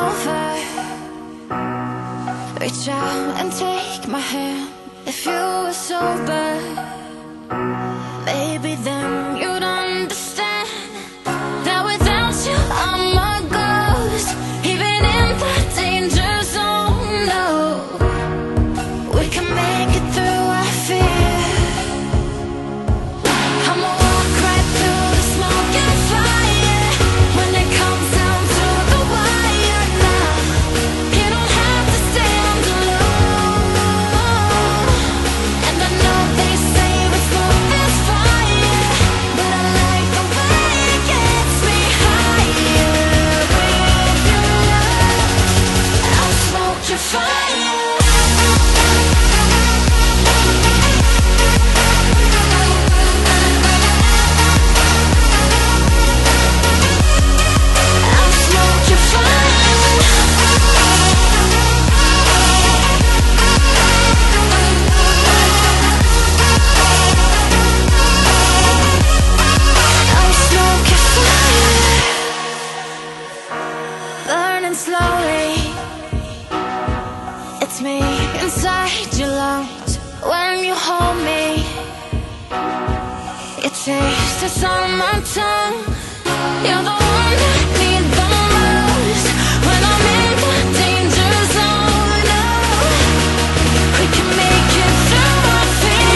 over. Reach out and take my hand. If you were sober, maybe then you'd understand that without you I'm a ghost, even in the danger zone. No, we can make it through our fear. I'ma walk right through the smoke and fire when it comes down to the wire. Now you don't have to stand alone. And I know they say with smoke there's fire, but I like the way it gets me higher. With your love, I'll smoke your fire. I'll smoke your fire. I'll smoke your fire. Burning slowly, it's me inside your lungs. When you hold me, it tastes on my tongue. You're the one I need the most when I'm in the danger zone. No, we can make it through our fears.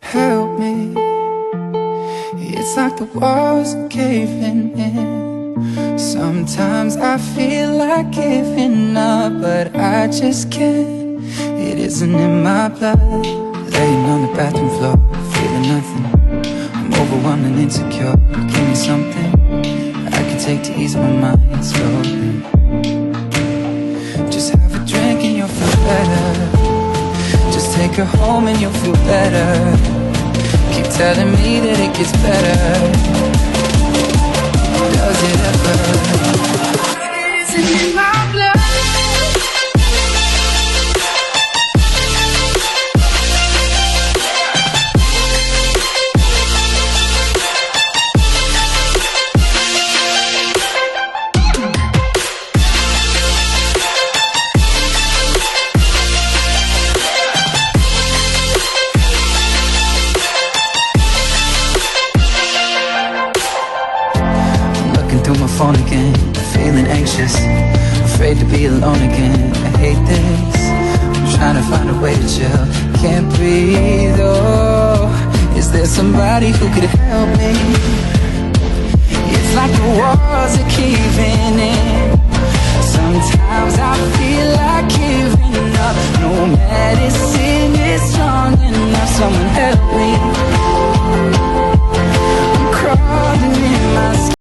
Help me, it's like the walls are caving in. Sometimes I feel like giving up, but I just can't. It isn't in my blood. Laying on the bathroom floor, feeling nothing. I'm overwhelmed and insecure. Give me something I can take to ease my mind slowly. Just have a drink and you'll feel better. Just take her home and you'll feel better. Keep telling me that it gets better. Does it ever? It isn't in my blood. Through my phone again, feeling anxious, afraid to be alone again. I hate this, I'm trying to find a way to chill. Can't breathe, oh, is there somebody who could help me?